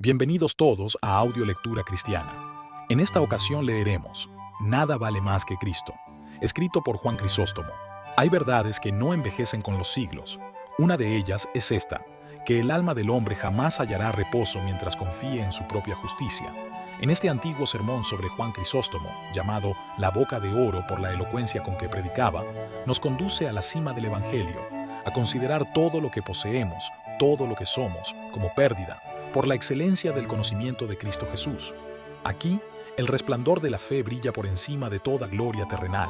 Bienvenidos todos a Audio Lectura Cristiana. En esta ocasión leeremos Nada vale más que Cristo, escrito por Juan Crisóstomo. Hay verdades que no envejecen con los siglos. Una de ellas es esta, que el alma del hombre jamás hallará reposo mientras confíe en su propia justicia. En este antiguo sermón sobre Juan Crisóstomo, llamado La Boca de Oro por la elocuencia con que predicaba, nos conduce a la cima del Evangelio, a considerar todo lo que poseemos, todo lo que somos, como pérdida, por la excelencia del conocimiento de Cristo Jesús. Aquí, el resplandor de la fe brilla por encima de toda gloria terrenal.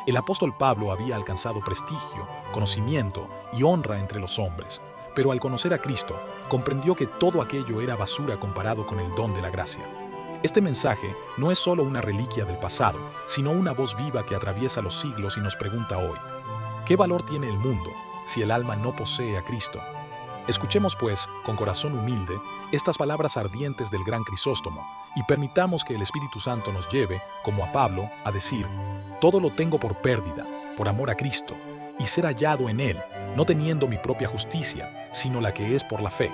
El apóstol Pablo había alcanzado prestigio, conocimiento y honra entre los hombres, pero al conocer a Cristo, comprendió que todo aquello era basura comparado con el don de la gracia. Este mensaje no es solo una reliquia del pasado, sino una voz viva que atraviesa los siglos y nos pregunta hoy, ¿qué valor tiene el mundo si el alma no posee a Cristo? Escuchemos, pues, con corazón humilde, estas palabras ardientes del gran Crisóstomo y permitamos que el Espíritu Santo nos lleve, como a Pablo, a decir, todo lo tengo por pérdida, por amor a Cristo, y ser hallado en Él, no teniendo mi propia justicia, sino la que es por la fe.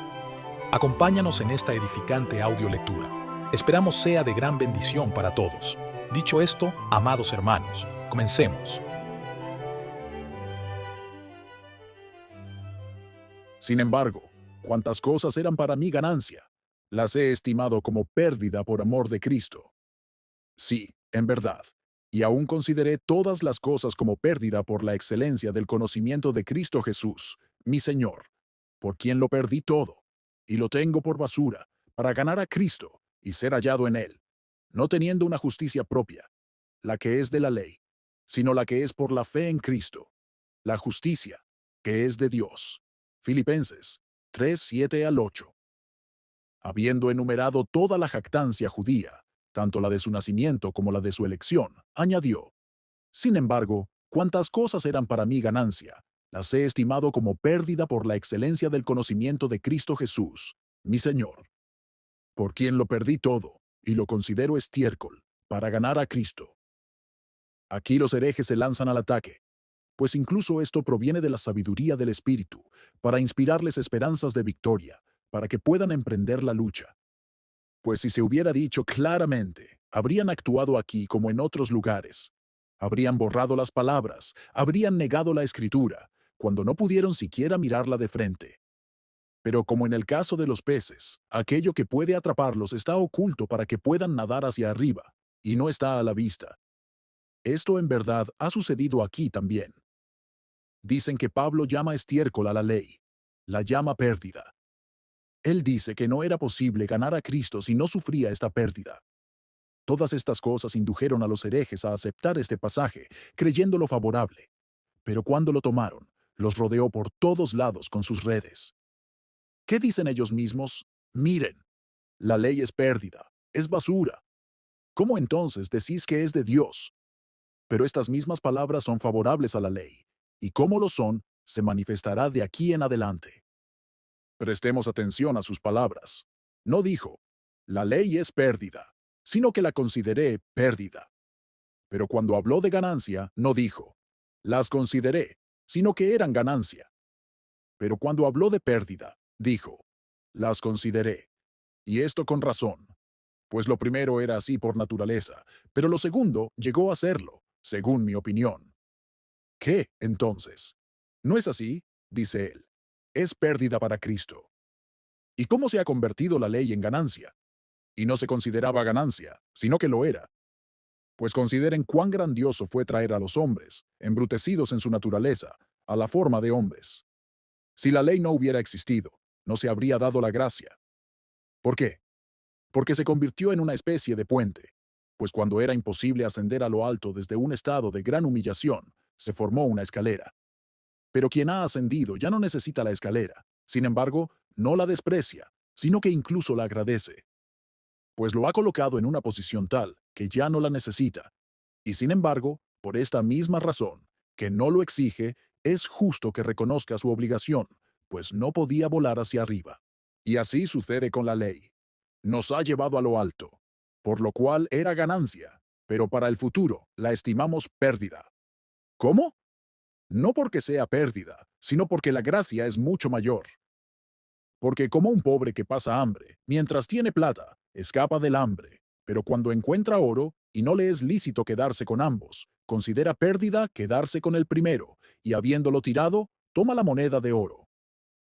Acompáñanos en esta edificante audiolectura. Esperamos sea de gran bendición para todos. Dicho esto, amados hermanos, comencemos. Sin embargo, cuantas cosas eran para mí ganancia, las he estimado como pérdida por amor de Cristo. Sí, en verdad, y aún consideré todas las cosas como pérdida por la excelencia del conocimiento de Cristo Jesús, mi Señor, por quien lo perdí todo, y lo tengo por basura, para ganar a Cristo y ser hallado en Él, no teniendo una justicia propia, la que es de la ley, sino la que es por la fe en Cristo, la justicia que es de Dios. Filipenses 3:7-8. Habiendo enumerado toda la jactancia judía, tanto la de su nacimiento como la de su elección, añadió, sin embargo, cuantas cosas eran para mí ganancia, las he estimado como pérdida por la excelencia del conocimiento de Cristo Jesús, mi Señor, por quien lo perdí todo, y lo considero estiércol, para ganar a Cristo. Aquí los herejes se lanzan al ataque, pues incluso esto proviene de la sabiduría del Espíritu, para inspirarles esperanzas de victoria, para que puedan emprender la lucha. Pues si se hubiera dicho claramente, habrían actuado aquí como en otros lugares. Habrían borrado las palabras, habrían negado la Escritura, cuando no pudieron siquiera mirarla de frente. Pero como en el caso de los peces, aquello que puede atraparlos está oculto para que puedan nadar hacia arriba, y no está a la vista. Esto en verdad ha sucedido aquí también. Dicen que Pablo llama estiércol a la ley, la llama pérdida. Él dice que no era posible ganar a Cristo si no sufría esta pérdida. Todas estas cosas indujeron a los herejes a aceptar este pasaje, creyéndolo favorable. Pero cuando lo tomaron, los rodeó por todos lados con sus redes. ¿Qué dicen ellos mismos? Miren, la ley es pérdida, es basura. ¿Cómo entonces decís que es de Dios? Pero estas mismas palabras son favorables a la ley, y cómo lo son, se manifestará de aquí en adelante. Prestemos atención a sus palabras. No dijo, la ley es pérdida, sino que la consideré pérdida. Pero cuando habló de ganancia, no dijo, las consideré, sino que eran ganancia. Pero cuando habló de pérdida, dijo, las consideré. Y esto con razón, pues lo primero era así por naturaleza, pero lo segundo llegó a serlo, según mi opinión. ¿Qué, entonces? ¿No es así? Dice él. Es pérdida para Cristo. ¿Y cómo se ha convertido la ley en ganancia? Y no se consideraba ganancia, sino que lo era. Pues consideren cuán grandioso fue traer a los hombres, embrutecidos en su naturaleza, a la forma de hombres. Si la ley no hubiera existido, no se habría dado la gracia. ¿Por qué? Porque se convirtió en una especie de puente, pues cuando era imposible ascender a lo alto desde un estado de gran humillación, se formó una escalera. Pero quien ha ascendido ya no necesita la escalera, sin embargo, no la desprecia, sino que incluso la agradece, pues lo ha colocado en una posición tal que ya no la necesita. Y sin embargo, por esta misma razón, que no lo exige, es justo que reconozca su obligación, pues no podía volar hacia arriba. Y así sucede con la ley. Nos ha llevado a lo alto, por lo cual era ganancia, pero para el futuro la estimamos pérdida. ¿Cómo? No porque sea pérdida, sino porque la gracia es mucho mayor. Porque como un pobre que pasa hambre, mientras tiene plata, escapa del hambre, pero cuando encuentra oro y no le es lícito quedarse con ambos, considera pérdida quedarse con el primero, y habiéndolo tirado, toma la moneda de oro.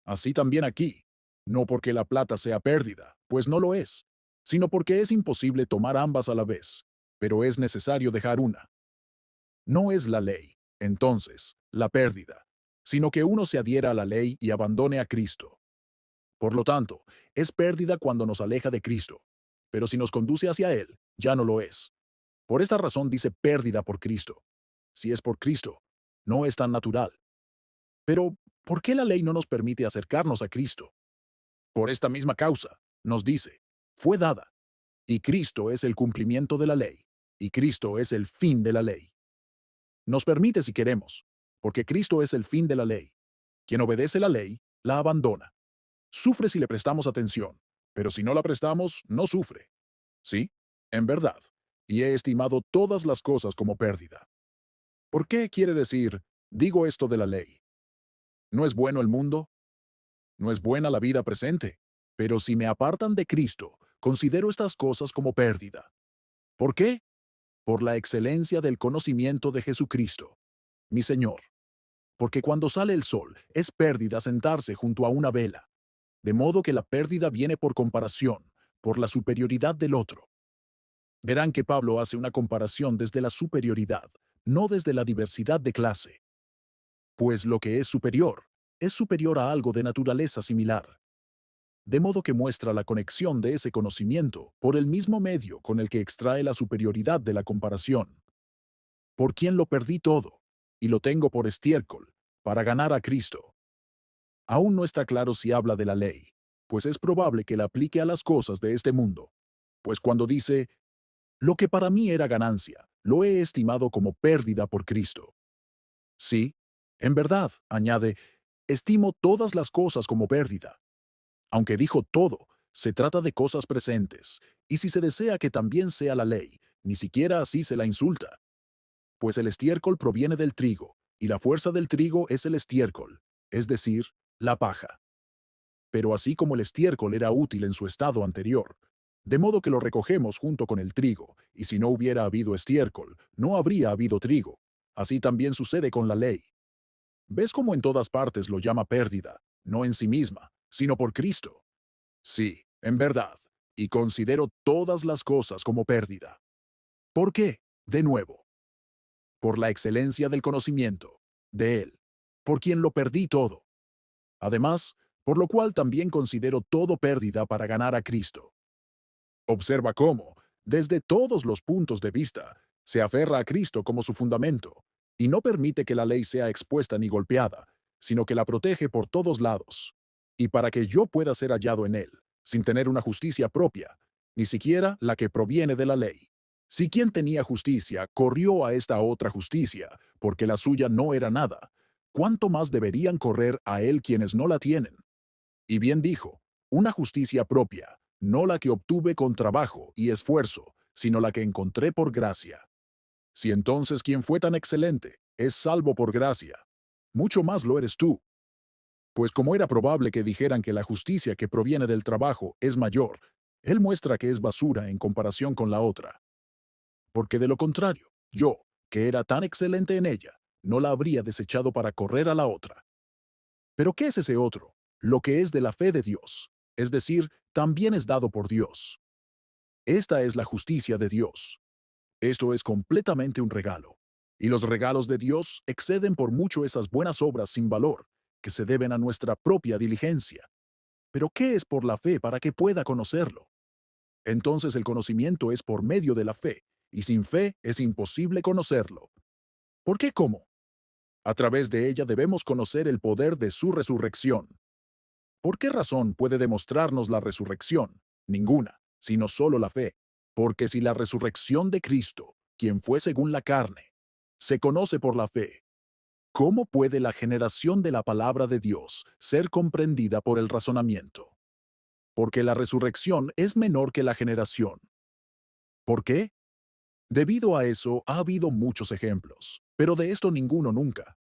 Así también aquí, no porque la plata sea pérdida, pues no lo es, sino porque es imposible tomar ambas a la vez, pero es necesario dejar una. No es la ley, entonces, la pérdida, sino que uno se adhiera a la ley y abandone a Cristo. Por lo tanto, es pérdida cuando nos aleja de Cristo, pero si nos conduce hacia Él, ya no lo es. Por esta razón dice pérdida por Cristo. Si es por Cristo, no es tan natural. Pero, ¿por qué la ley no nos permite acercarnos a Cristo? Por esta misma causa, nos dice, fue dada, y Cristo es el cumplimiento de la ley, y Cristo es el fin de la ley. Nos permite si queremos, porque Cristo es el fin de la ley. Quien obedece la ley, la abandona. Sufre si le prestamos atención, pero si no la prestamos, no sufre. ¿Sí? En verdad. Y he estimado todas las cosas como pérdida. ¿Por qué quiere decir, digo esto de la ley? ¿No es bueno el mundo? ¿No es buena la vida presente? Pero si me apartan de Cristo, considero estas cosas como pérdida. ¿Por qué? Por la excelencia del conocimiento de Jesucristo, mi Señor. Porque cuando sale el sol, es pérdida sentarse junto a una vela. De modo que la pérdida viene por comparación, por la superioridad del otro. Verán que Pablo hace una comparación desde la superioridad, no desde la diversidad de clase. Pues lo que es superior a algo de naturaleza similar. De modo que muestra la conexión de ese conocimiento por el mismo medio con el que extrae la superioridad de la comparación. Por quien lo perdí todo, y lo tengo por estiércol, para ganar a Cristo. Aún no está claro si habla de la ley, pues es probable que la aplique a las cosas de este mundo. Pues cuando dice, lo que para mí era ganancia, lo he estimado como pérdida por Cristo. Sí, en verdad, añade, estimo todas las cosas como pérdida. Aunque dijo todo, se trata de cosas presentes, y si se desea que también sea la ley, ni siquiera así se la insulta. Pues el estiércol proviene del trigo, y la fuerza del trigo es el estiércol, es decir, la paja. Pero así como el estiércol era útil en su estado anterior, de modo que lo recogemos junto con el trigo, y si no hubiera habido estiércol, no habría habido trigo. Así también sucede con la ley. ¿Ves cómo en todas partes lo llama pérdida, no en sí misma, sino por Cristo? Sí, en verdad, y considero todas las cosas como pérdida. ¿Por qué? De nuevo, por la excelencia del conocimiento, de Él, por quien lo perdí todo. Además, por lo cual también considero todo pérdida para ganar a Cristo. Observa cómo, desde todos los puntos de vista, se aferra a Cristo como su fundamento, y no permite que la ley sea expuesta ni golpeada, sino que la protege por todos lados. Y para que yo pueda ser hallado en Él, sin tener una justicia propia, ni siquiera la que proviene de la ley. Si quien tenía justicia corrió a esta otra justicia, porque la suya no era nada, ¿cuánto más deberían correr a Él quienes no la tienen? Y bien dijo, una justicia propia, no la que obtuve con trabajo y esfuerzo, sino la que encontré por gracia. Si entonces quien fue tan excelente es salvo por gracia, mucho más lo eres tú. Pues como era probable que dijeran que la justicia que proviene del trabajo es mayor, él muestra que es basura en comparación con la otra. Porque de lo contrario, yo, que era tan excelente en ella, no la habría desechado para correr a la otra. Pero ¿qué es ese otro? Lo que es de la fe de Dios, es decir, también es dado por Dios. Esta es la justicia de Dios. Esto es completamente un regalo. Y los regalos de Dios exceden por mucho esas buenas obras sin valor, que se deben a nuestra propia diligencia. Pero ¿qué es por la fe para que pueda conocerlo? Entonces el conocimiento es por medio de la fe, y sin fe es imposible conocerlo. ¿Por qué cómo? A través de ella debemos conocer el poder de su resurrección. ¿Por qué razón puede demostrarnos la resurrección? Ninguna, sino solo la fe. Porque si la resurrección de Cristo, quien fue según la carne, se conoce por la fe, ¿cómo puede la generación de la palabra de Dios ser comprendida por el razonamiento? Porque la resurrección es menor que la generación. ¿Por qué? Debido a eso ha habido muchos ejemplos, pero de esto ninguno nunca.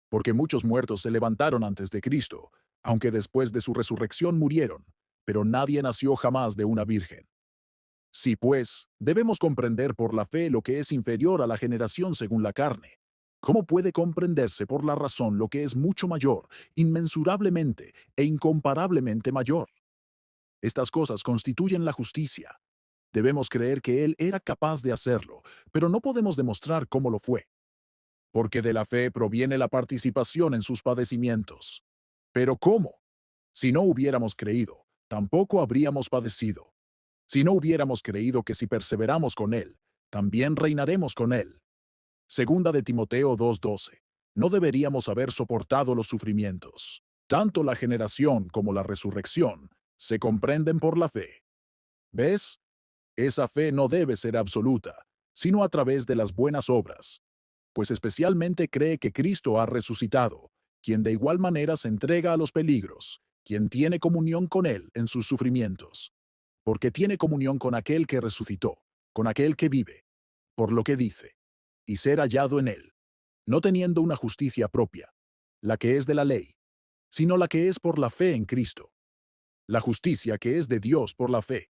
Porque muchos muertos se levantaron antes de Cristo, aunque después de su resurrección murieron, pero nadie nació jamás de una virgen. Si pues, debemos comprender por la fe lo que es inferior a la generación según la carne, ¿cómo puede comprenderse por la razón lo que es mucho mayor, inmensurablemente e incomparablemente mayor? Estas cosas constituyen la justicia. Debemos creer que Él era capaz de hacerlo, pero no podemos demostrar cómo lo fue, porque de la fe proviene la participación en sus padecimientos. Pero ¿cómo? Si no hubiéramos creído, tampoco habríamos padecido. Si no hubiéramos creído que si perseveramos con Él, también reinaremos con Él. Segunda de Timoteo 2:12. No deberíamos haber soportado los sufrimientos. Tanto la generación como la resurrección se comprenden por la fe. ¿Ves? Esa fe no debe ser absoluta, sino a través de las buenas obras, pues especialmente cree que Cristo ha resucitado, quien de igual manera se entrega a los peligros, quien tiene comunión con Él en sus sufrimientos, porque tiene comunión con aquel que resucitó, con aquel que vive, por lo que dice, y ser hallado en Él, no teniendo una justicia propia, la que es de la ley, sino la que es por la fe en Cristo, la justicia que es de Dios por la fe,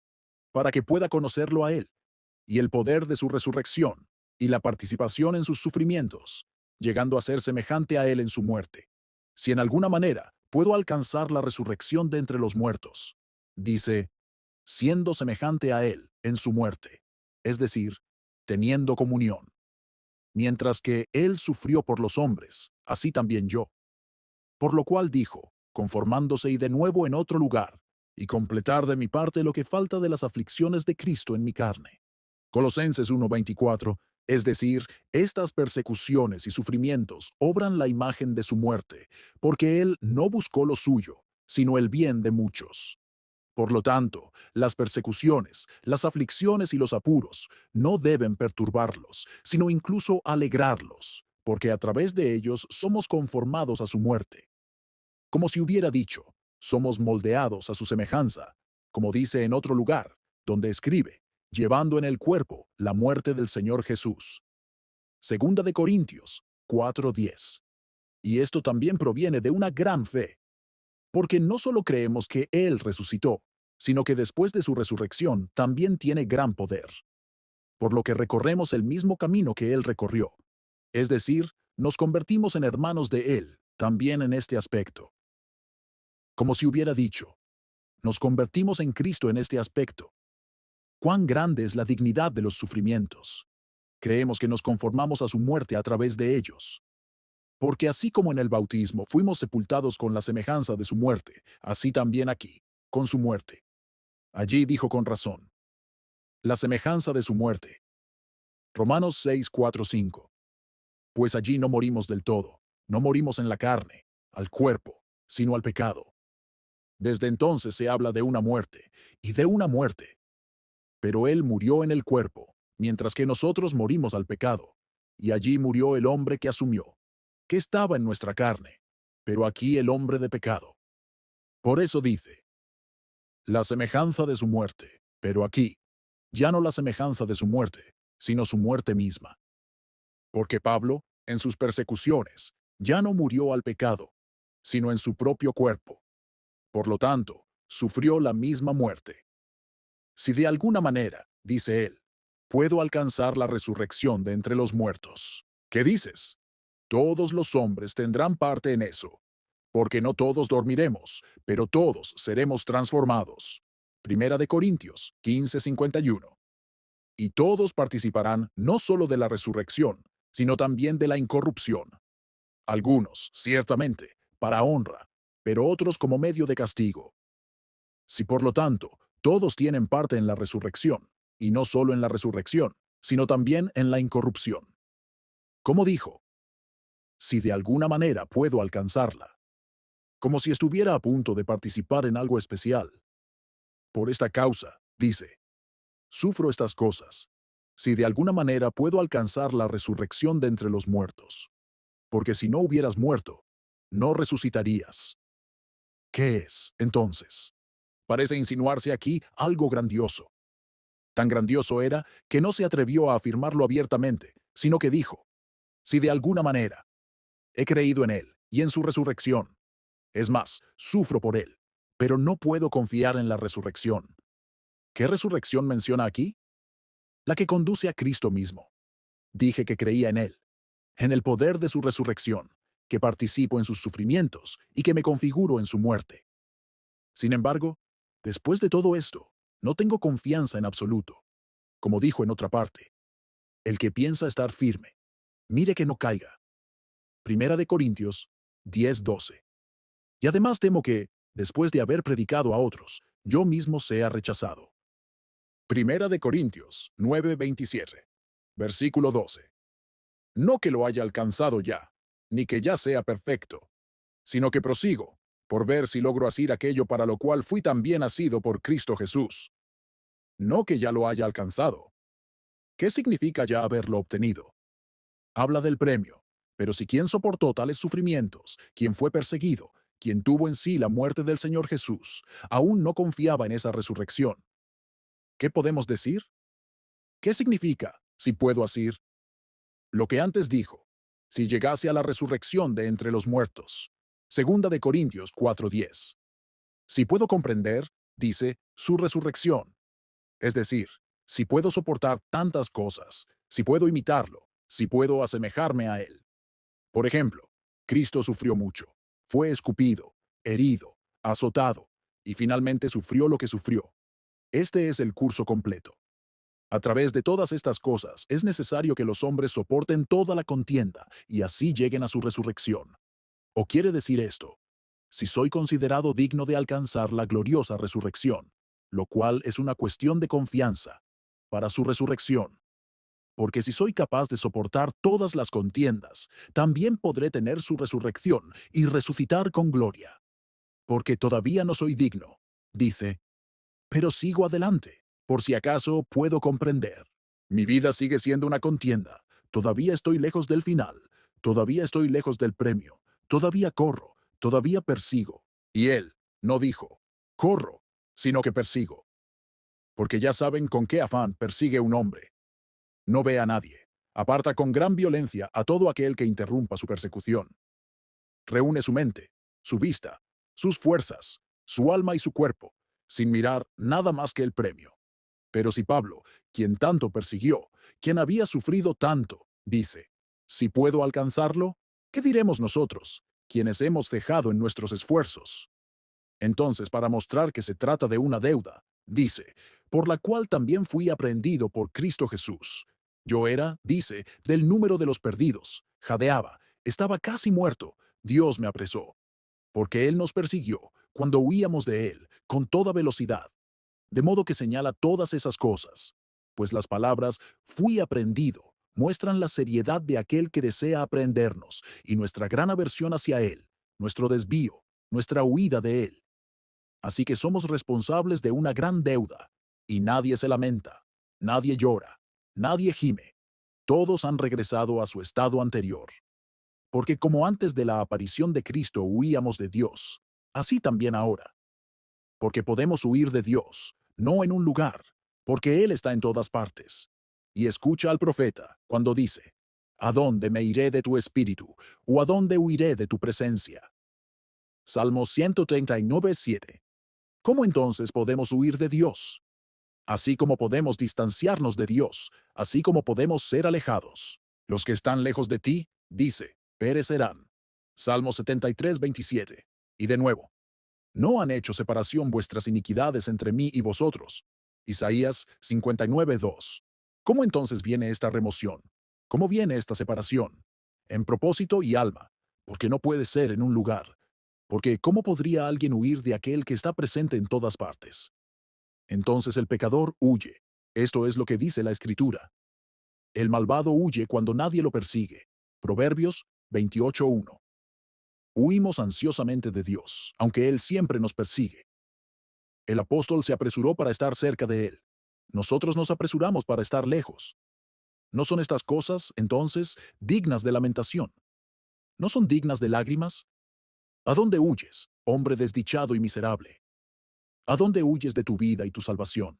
para que pueda conocerlo a Él, y el poder de su resurrección, y la participación en sus sufrimientos, llegando a ser semejante a Él en su muerte. Si en alguna manera puedo alcanzar la resurrección de entre los muertos, dice, siendo semejante a Él en su muerte, es decir, teniendo comunión. Mientras que Él sufrió por los hombres, así también yo. Por lo cual dijo, conformándose y de nuevo en otro lugar, y completar de mi parte lo que falta de las aflicciones de Cristo en mi carne. Colosenses 1:24, es decir, estas persecuciones y sufrimientos obran la imagen de su muerte, porque Él no buscó lo suyo, sino el bien de muchos. Por lo tanto, las persecuciones, las aflicciones y los apuros no deben perturbarlos, sino incluso alegrarlos, porque a través de ellos somos conformados a su muerte. Como si hubiera dicho, somos moldeados a su semejanza, como dice en otro lugar, donde escribe, llevando en el cuerpo la muerte del Señor Jesús. Segunda de Corintios 4:10. Y esto también proviene de una gran fe, porque no solo creemos que Él resucitó, sino que después de su resurrección también tiene gran poder, por lo que recorremos el mismo camino que Él recorrió. Es decir, nos convertimos en hermanos de Él, también en este aspecto. Como si hubiera dicho, nos convertimos en Cristo en este aspecto. ¿Cuán grande es la dignidad de los sufrimientos? Creemos que nos conformamos a su muerte a través de ellos. Porque así como en el bautismo fuimos sepultados con la semejanza de su muerte, así también aquí, con su muerte. Allí dijo con razón, la semejanza de su muerte. Romanos 6:4-5. Pues allí no morimos del todo, no morimos en la carne, al cuerpo, sino al pecado. Desde entonces se habla de una muerte, y de una muerte. Pero Él murió en el cuerpo, mientras que nosotros morimos al pecado. Y allí murió el hombre que asumió, que estaba en nuestra carne, pero aquí el hombre de pecado. Por eso dice, la semejanza de su muerte, pero aquí, ya no la semejanza de su muerte, sino su muerte misma. Porque Pablo, en sus persecuciones, ya no murió al pecado, sino en su propio cuerpo. Por lo tanto, sufrió la misma muerte. Si de alguna manera, dice él, puedo alcanzar la resurrección de entre los muertos. ¿Qué dices? Todos los hombres tendrán parte en eso, porque no todos dormiremos, pero todos seremos transformados. Primera de Corintios 15:51. Y todos participarán no solo de la resurrección, sino también de la incorrupción. Algunos, ciertamente, para honra, pero otros como medio de castigo. Si por lo tanto, todos tienen parte en la resurrección, y no solo en la resurrección, sino también en la incorrupción. Como dijo, si de alguna manera puedo alcanzarla, como si estuviera a punto de participar en algo especial. Por esta causa, dice, sufro estas cosas, si de alguna manera puedo alcanzar la resurrección de entre los muertos. Porque si no hubieras muerto, no resucitarías. ¿Qué es, entonces? Parece insinuarse aquí algo grandioso. Tan grandioso era que no se atrevió a afirmarlo abiertamente, sino que dijo, si de alguna manera he creído en Él y en su resurrección, Es más, sufro por él, pero no puedo confiar en la resurrección. ¿Qué resurrección menciona aquí? La que conduce a Cristo mismo. Dije que creía en él, en el poder de su resurrección, que participo en sus sufrimientos y que me configuro en su muerte. Sin embargo, después de todo esto, no tengo confianza en absoluto. Como dijo en otra parte, el que piensa estar firme, mire que no caiga. Primera de Corintios 10:12. Y además temo que, después de haber predicado a otros, yo mismo sea rechazado. Primera de Corintios 9:27. Versículo 12. No que lo haya alcanzado ya, ni que ya sea perfecto, sino que prosigo, por ver si logro asir aquello para lo cual fui también asido por Cristo Jesús. No que ya lo haya alcanzado. ¿Qué significa ya haberlo obtenido? Habla del premio, pero si quien soportó tales sufrimientos, quien fue perseguido, quien tuvo en sí la muerte del Señor Jesús, aún no confiaba en esa resurrección, ¿qué podemos decir? ¿Qué significa, si puedo asir? Lo que antes dijo, si llegase a la resurrección de entre los muertos. Segunda de Corintios 4:10. Si puedo comprender, dice, su resurrección. Es decir, si puedo soportar tantas cosas, si puedo imitarlo, si puedo asemejarme a él. Por ejemplo, Cristo sufrió mucho, fue escupido, herido, azotado, y finalmente sufrió lo que sufrió. Este es el curso completo. A través de todas estas cosas es necesario que los hombres soporten toda la contienda y así lleguen a su resurrección. ¿O quiere decir esto? Si soy considerado digno de alcanzar la gloriosa resurrección, lo cual es una cuestión de confianza, para su resurrección. Porque si soy capaz de soportar todas las contiendas, también podré tener su resurrección y resucitar con gloria. Porque todavía no soy digno, dice, pero sigo adelante, por si acaso puedo comprender. Mi vida sigue siendo una contienda, todavía estoy lejos del final, todavía estoy lejos del premio, todavía corro, todavía persigo. Y él no dijo, corro, sino que persigo. Porque ya saben con qué afán persigue un hombre. No ve a nadie. Aparta con gran violencia a todo aquel que interrumpa su persecución. Reúne su mente, su vista, sus fuerzas, su alma y su cuerpo, sin mirar nada más que el premio. Pero si Pablo, quien tanto persiguió, quien había sufrido tanto, dice, si puedo alcanzarlo, ¿qué diremos nosotros, quienes hemos dejado en nuestros esfuerzos? Entonces, para mostrar que se trata de una deuda, dice, por la cual también fui aprehendido por Cristo Jesús. Yo era, dice, del número de los perdidos, jadeaba, estaba casi muerto, Dios me apresó, porque Él nos persiguió cuando huíamos de Él, con toda velocidad. De modo que señala todas esas cosas, pues las palabras fui aprendido muestran la seriedad de aquel que desea aprendernos y nuestra gran aversión hacia Él, nuestro desvío, nuestra huida de Él. Así que somos responsables de una gran deuda, y nadie se lamenta, nadie llora, nadie gime. Todos han regresado a su estado anterior. Porque como antes de la aparición de Cristo huíamos de Dios, así también ahora. Porque podemos huir de Dios, no en un lugar, porque Él está en todas partes. Y escucha al profeta cuando dice, ¿a dónde me iré de tu espíritu? ¿O a dónde huiré de tu presencia? Salmo 139:7. ¿Cómo entonces podemos huir de Dios? Así como podemos distanciarnos de Dios, así como podemos ser alejados. Los que están lejos de ti, dice, perecerán. Salmo 73:27. Y de nuevo, no han hecho separación vuestras iniquidades entre mí y vosotros. Isaías 59:2. ¿Cómo entonces viene esta remoción? ¿Cómo viene esta separación? En propósito y alma, porque no puede ser en un lugar. Porque ¿cómo podría alguien huir de aquel que está presente en todas partes? Entonces el pecador huye. Esto es lo que dice la Escritura. El malvado huye cuando nadie lo persigue. Proverbios 28:1. Huimos ansiosamente de Dios, aunque Él siempre nos persigue. El apóstol se apresuró para estar cerca de Él. Nosotros nos apresuramos para estar lejos. ¿No son estas cosas, entonces, dignas de lamentación? ¿No son dignas de lágrimas? ¿A dónde huyes, hombre desdichado y miserable? ¿A dónde huyes de tu vida y tu salvación?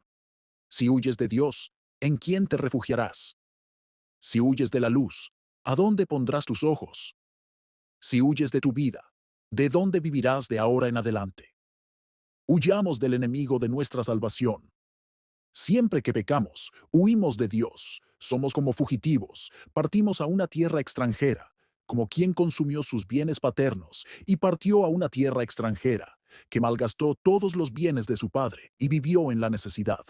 Si huyes de Dios, ¿en quién te refugiarás? Si huyes de la luz, ¿a dónde pondrás tus ojos? Si huyes de tu vida, ¿De dónde vivirás de ahora en adelante? Huyamos del enemigo de nuestra salvación. Siempre que pecamos, huimos de Dios. Somos como fugitivos, partimos a una tierra extranjera, como quien consumió sus bienes paternos y partió a una tierra extranjera, que malgastó todos los bienes de su padre y vivió en la necesidad.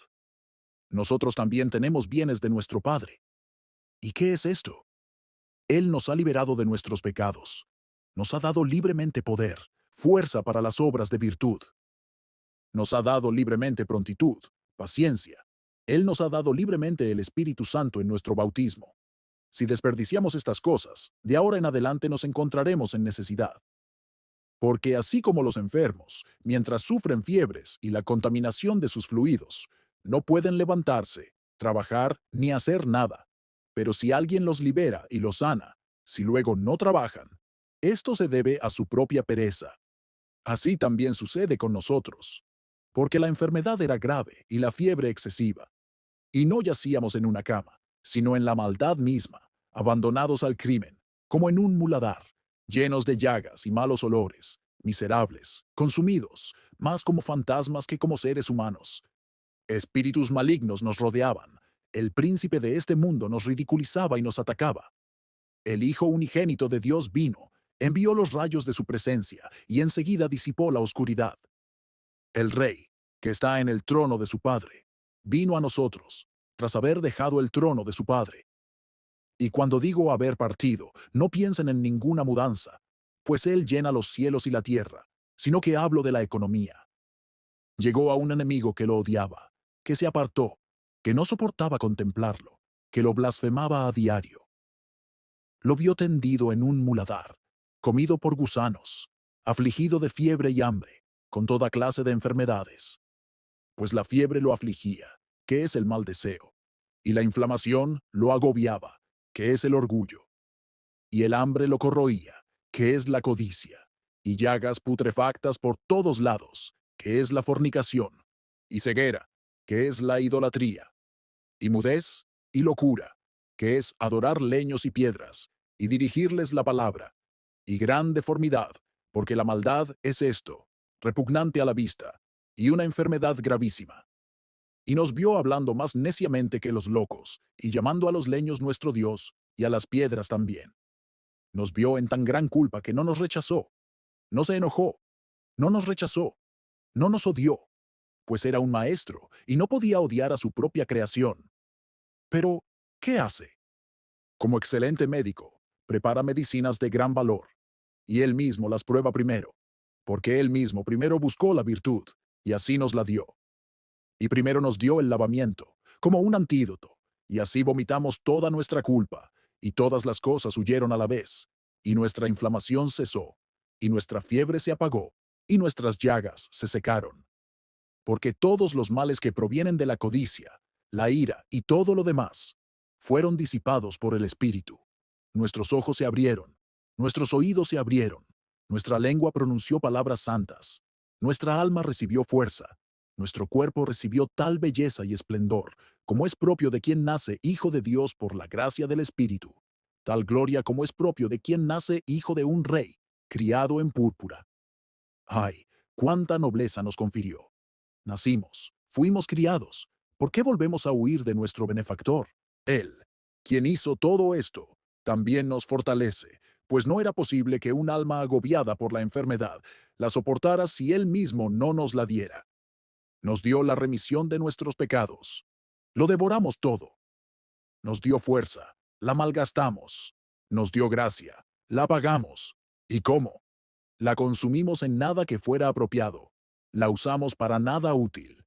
Nosotros también tenemos bienes de nuestro Padre. ¿Y qué es esto? Él nos ha liberado de nuestros pecados. Nos ha dado libremente poder, fuerza para las obras de virtud. Nos ha dado libremente prontitud, paciencia. Él nos ha dado libremente el Espíritu Santo en nuestro bautismo. Si desperdiciamos estas cosas, de ahora en adelante nos encontraremos en necesidad. Porque así como los enfermos, mientras sufren fiebres y la contaminación de sus fluidos, no pueden levantarse, trabajar ni hacer nada. Pero si alguien los libera y los sana, si luego no trabajan, esto se debe a su propia pereza. Así también sucede con nosotros. Porque la enfermedad era grave y la fiebre excesiva. Y no yacíamos en una cama, sino en la maldad misma, abandonados al crimen, como en un muladar, llenos de llagas y malos olores, miserables, consumidos, más como fantasmas que como seres humanos. Espíritus malignos nos rodeaban, el príncipe de este mundo nos ridiculizaba y nos atacaba. El Hijo unigénito de Dios vino, envió los rayos de su presencia y enseguida disipó la oscuridad. El Rey, que está en el trono de su Padre, vino a nosotros, tras haber dejado el trono de su Padre. Y cuando digo haber partido, no piensen en ninguna mudanza, pues Él llena los cielos y la tierra, sino que hablo de la economía. Llegó a un enemigo que lo odiaba, que se apartó, que no soportaba contemplarlo, que lo blasfemaba a diario. Lo vio tendido en un muladar, comido por gusanos, afligido de fiebre y hambre, con toda clase de enfermedades. Pues la fiebre lo afligía, que es el mal deseo, y la inflamación lo agobiaba, que es el orgullo, y el hambre lo corroía, que es la codicia, y llagas putrefactas por todos lados, que es la fornicación, y ceguera, que es la idolatría, y mudez y locura, que es adorar leños y piedras, y dirigirles la palabra, y gran deformidad, porque la maldad es esto, repugnante a la vista, y una enfermedad gravísima. Y nos vio hablando más neciamente que los locos, y llamando a los leños nuestro Dios, y a las piedras también. Nos vio en tan gran culpa que no nos rechazó, no se enojó, no nos rechazó, no nos odió, pues era un maestro, y no podía odiar a su propia creación. Pero, ¿qué hace? Como excelente médico, prepara medicinas de gran valor, y él mismo las prueba primero, porque él mismo primero buscó la virtud, y así nos la dio. Y primero nos dio el lavamiento, como un antídoto, y así vomitamos toda nuestra culpa, y todas las cosas huyeron a la vez, y nuestra inflamación cesó, y nuestra fiebre se apagó, y nuestras llagas se secaron. Porque todos los males que provienen de la codicia, la ira y todo lo demás, fueron disipados por el Espíritu. Nuestros ojos se abrieron, nuestros oídos se abrieron, nuestra lengua pronunció palabras santas, nuestra alma recibió fuerza, nuestro cuerpo recibió tal belleza y esplendor, como es propio de quien nace hijo de Dios por la gracia del Espíritu, tal gloria como es propio de quien nace hijo de un rey, criado en púrpura. ¡Ay, cuánta nobleza nos confirió! Nacimos, fuimos criados. ¿Por qué volvemos a huir de nuestro benefactor? Él, quien hizo todo esto, también nos fortalece, pues no era posible que un alma agobiada por la enfermedad la soportara si Él mismo no nos la diera. Nos dio la remisión de nuestros pecados. Lo devoramos todo. Nos dio fuerza, la malgastamos. Nos dio gracia, la pagamos. ¿Y cómo? La consumimos en nada que fuera apropiado. La usamos para nada útil.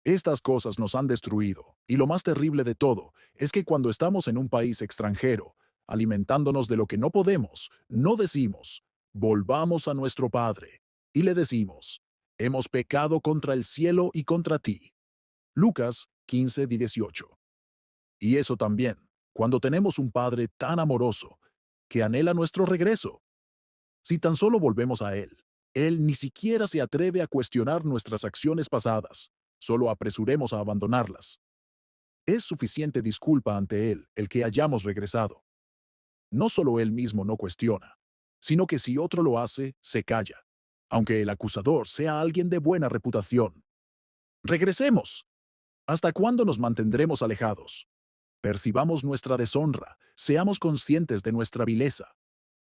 Estas cosas nos han destruido, y lo más terrible de todo es que cuando estamos en un país extranjero, alimentándonos de lo que no podemos, no decimos, volvamos a nuestro Padre, y le decimos, hemos pecado contra el cielo y contra ti. Lucas 15:18. Y eso también, cuando tenemos un Padre tan amoroso, que anhela nuestro regreso. Si tan solo volvemos a Él ni siquiera se atreve a cuestionar nuestras acciones pasadas, solo apresuremos a abandonarlas. Es suficiente disculpa ante Él el que hayamos regresado. No solo Él mismo no cuestiona, sino que si otro lo hace, se calla, aunque el acusador sea alguien de buena reputación. Regresemos. ¿Hasta cuándo nos mantendremos alejados? Percibamos nuestra deshonra, seamos conscientes de nuestra vileza.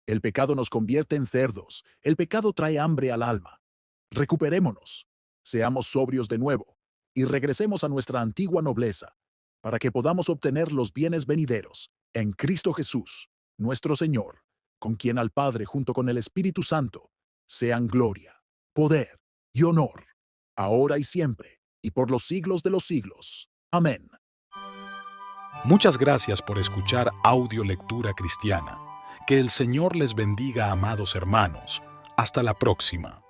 El pecado nos convierte en cerdos, el pecado trae hambre al alma. Recuperémonos, seamos sobrios de nuevo, y regresemos a nuestra antigua nobleza, para que podamos obtener los bienes venideros, en Cristo Jesús, nuestro Señor, con quien al Padre junto con el Espíritu Santo, sean gloria, poder y honor, ahora y siempre, y por los siglos de los siglos. Amén. Muchas gracias por escuchar Audio Lectura Cristiana. Que el Señor les bendiga, amados hermanos. Hasta la próxima.